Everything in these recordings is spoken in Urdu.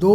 2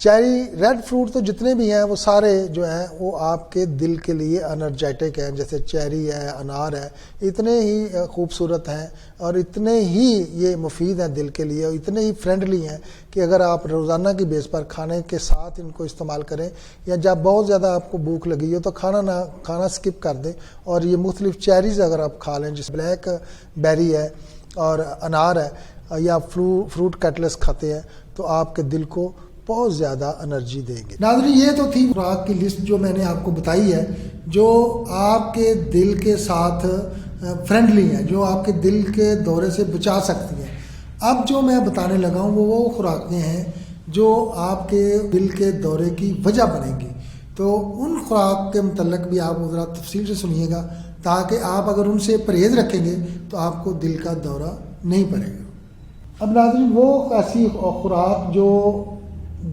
چیری ریڈ فروٹ تو جتنے بھی ہیں وہ سارے جو ہیں وہ آپ کے دل کے لیے انرجیٹک ہیں، جیسے چیری ہے، انار ہے، اتنے ہی خوبصورت ہیں اور اتنے ہی یہ مفید ہیں دل کے لیے، اور اتنے ہی فرینڈلی ہیں کہ اگر آپ روزانہ کی بیس پر کھانے کے ساتھ ان کو استعمال کریں، یا جب بہت زیادہ آپ کو بھوک لگی ہو تو کھانا سکپ کر دیں اور یہ مختلف چیریز اگر آپ کھا لیں، جس بلیک بیری ہے اور انار ہے، یا فروٹ کٹلس کھاتے ہیں، تو آپ کے دل کو بہت زیادہ انرجی دیں گے۔ ناظرین، یہ تو تھی خوراک کی لسٹ جو میں نے آپ کو بتائی ہے، جو آپ کے دل کے ساتھ فرینڈلی ہیں، جو آپ کے دل کے دورے سے بچا سکتی ہیں۔ اب جو میں بتانے لگا ہوں وہ خوراکیں ہیں جو آپ کے دل کے دورے کی وجہ بنیں گی، تو ان خوراک کے متعلق بھی آپ ذرا تفصیل سے سنیے گا، تاکہ آپ اگر ان سے پرہیز رکھیں گے تو آپ کو دل کا دورہ نہیں پڑے گا۔ اب ناظرین، وہ ایسی خوراک جو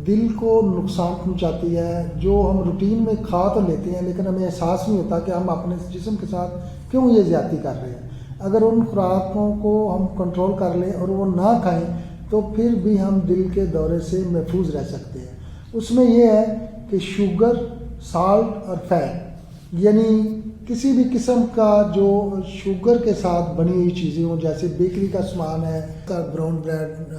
دل کو نقصان پہنچاتی ہے، جو ہم روٹین میں کھا تو لیتے ہیں لیکن ہمیں احساس نہیں ہوتا کہ ہم اپنے جسم کے ساتھ کیوں یہ زیادتی کر رہے ہیں۔ اگر ان خوراکوں کو ہم کنٹرول کر لیں اور وہ نہ کھائیں تو پھر بھی ہم دل کے دورے سے محفوظ رہ سکتے ہیں۔ اس میں یہ ہے کہ شوگر، سالٹ اور فیٹ، یعنی کسی بھی قسم کا جو شوگر کے ساتھ بنی ہوئی چیزیں ہوں، جیسے بیکری کا سامان ہے، براؤن بریڈ،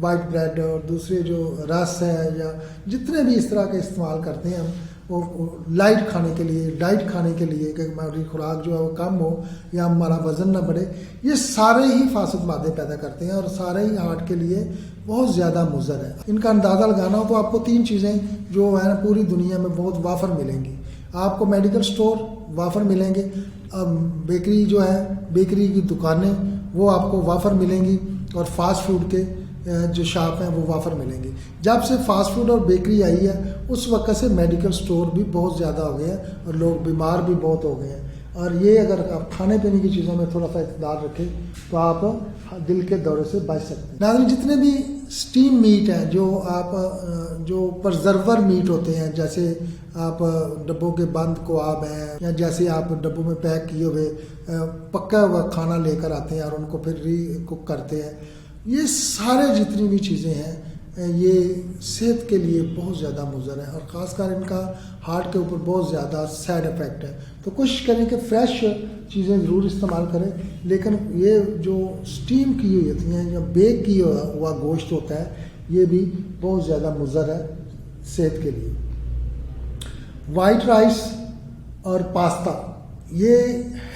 وائٹ بریڈ، اور دوسرے جو رس ہے، یا جتنے بھی اس طرح کے استعمال کرتے ہیں ہم، وہ لائٹ کھانے کے لیے، ڈائٹ کھانے کے لیے کہ ہماری خوراک جو ہے وہ کم ہو یا ہمارا وزن نہ بڑھے، یہ سارے ہی فاسد مادے پیدا کرتے ہیں اور سارے ہی ہارٹ کے لیے بہت زیادہ مضر ہے۔ ان کا اندازہ لگانا ہو تو آپ کو 3 چیزیں جو ہیں پوری دنیا میں بہت وافر ملیں گی۔ آپ کو میڈیکل سٹور وافر ملیں گے، بیکری جو ہے، بیکری کی دکانیں وہ آپ کو وافر ملیں گی، اور فاسٹ فوڈ کے جو شاپ ہیں وہ وافر ملیں گے۔ جب سے فاسٹ فوڈ اور بیکری آئی ہے اس وقت سے میڈیکل سٹور بھی بہت زیادہ ہو گئے ہیں اور لوگ بیمار بھی بہت ہو گئے ہیں، اور یہ اگر آپ کھانے پینے کی چیزوں میں تھوڑا سا اقتدار رکھیں تو آپ دل کے دورے سے بچ سکتے ہیں۔ ناظرین، جتنے بھی سٹیم میٹ ہیں، جو پرزرور میٹ ہوتے ہیں، جیسے آپ ڈبوں کے بند کواب ہیں، یا جیسے آپ ڈبوں میں پیک کیے ہوئے پکا ہوا کھانا لے کر آتے ہیں اور ان کو پھر ری کوک کرتے ہیں، یہ سارے جتنی بھی چیزیں ہیں یہ صحت کے لیے بہت زیادہ مضر ہیں، اور خاص کر ان کا ہارٹ کے اوپر بہت زیادہ سائڈ افیکٹ ہے۔ تو کوشش کریں کہ فریش چیزیں ضرور استعمال کریں، لیکن یہ جو سٹیم کی ہوئی ہوتی ہیں یا بیک کیا ہوا گوشت ہوتا ہے یہ بھی بہت زیادہ مضر ہے صحت کے لیے۔ وائٹ رائس اور پاستا یہ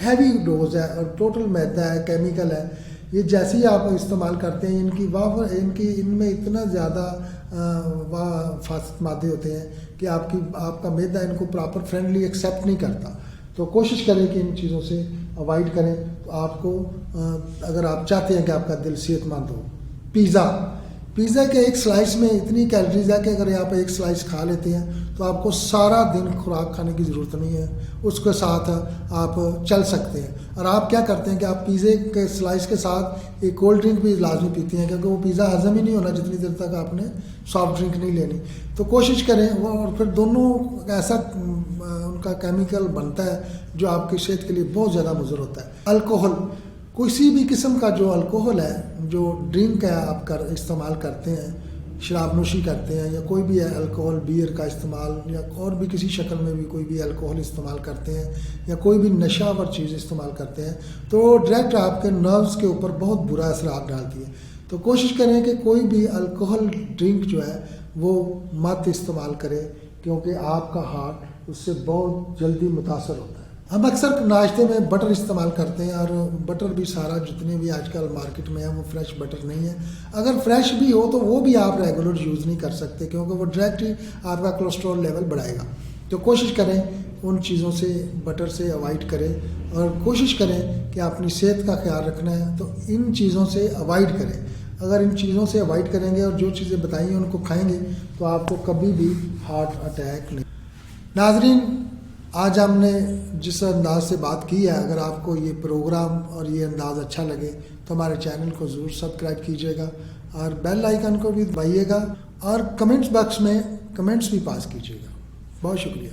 ہیوی ڈوز ہے اور ٹوٹل میدا ہے، کیمیکل ہے، یہ جیسے ہی آپ استعمال کرتے ہیں ان میں اتنا زیادہ فاسد مادے ہوتے ہیں کہ آپ کا معدہ ان کو پراپر فرینڈلی ایکسیپٹ نہیں کرتا۔ تو کوشش کریں کہ ان چیزوں سے اوائڈ کریں، تو آپ کو اگر آپ چاہتے ہیں کہ آپ کا دل صحت مند ہو۔ پیزا کے ایک سلائس میں اتنی کیلریز ہے کہ اگر آپ ایک سلائس کھا لیتے ہیں تو آپ کو سارا دن خوراک کھانے کی ضرورت نہیں ہے، اس کے ساتھ آپ چل سکتے ہیں۔ اور آپ کیا کرتے ہیں کہ آپ پیزے کے سلائس کے ساتھ ایک کولڈ ڈرنک بھی لازمی پیتے ہیں، کیونکہ وہ پیزا ہضم ہی نہیں ہونا جتنی دیر تک آپ نے سافٹ ڈرنک نہیں لینی۔ تو کوشش کریں، اور پھر دونوں ایسا ان کا کیمیکل بنتا ہے جو آپ کی صحت کے لیے بہت زیادہ مضر ہوتا ہے۔ الکوہل، کسی بھی قسم کا جو الکوہل ہے، جو ڈرنک ہے آپ استعمال کرتے ہیں، شراب نوشی کرتے ہیں، یا کوئی بھی الکوہل، بیئر کا استعمال، یا اور بھی کسی شکل میں بھی کوئی بھی الکوہل استعمال کرتے ہیں، یا کوئی بھی نشہ آور چیز استعمال کرتے ہیں، تو ڈائریکٹ آپ کے نروز کے اوپر بہت برا اثرات ڈالتی ہے۔ تو کوشش کریں کہ کوئی بھی الکوہل ڈرنک جو ہے وہ مت استعمال کرے، کیونکہ آپ کا ہارٹ اس سے بہت جلدی متاثر ہوتا ہے۔ ہم اکثر ناشتے میں بٹر استعمال کرتے ہیں، اور بٹر بھی سارا جتنے بھی آج کل مارکیٹ میں ہے وہ فریش بٹر نہیں ہے۔ اگر فریش بھی ہو تو وہ بھی آپ ریگولر یوز نہیں کر سکتے، کیونکہ وہ ڈائریکٹ ہی آپ کا کولیسٹرول لیول بڑھائے گا۔ تو کوشش کریں ان چیزوں سے، بٹر سے اوائڈ کریں، اور کوشش کریں کہ اپنی صحت کا خیال رکھنا ہے تو ان چیزوں سے اوائڈ کریں۔ اگر ان چیزوں سے اوائڈ کریں گے اور جو چیزیں بتائی ہیں ان کو کھائیں گے تو آپ کو کبھی بھی ہارٹ اٹیک نہیں۔ ناظرین، آج ہم نے جس انداز سے بات کی ہے، اگر آپ کو یہ پروگرام اور یہ انداز اچھا لگے تو ہمارے چینل کو ضرور سبسکرائب کیجیے گا، اور بیل آئیکن کو بھی دبائیے گا، اور کمنٹس باکس میں کمنٹس بھی پاس کیجیے گا۔ بہت شکریہ۔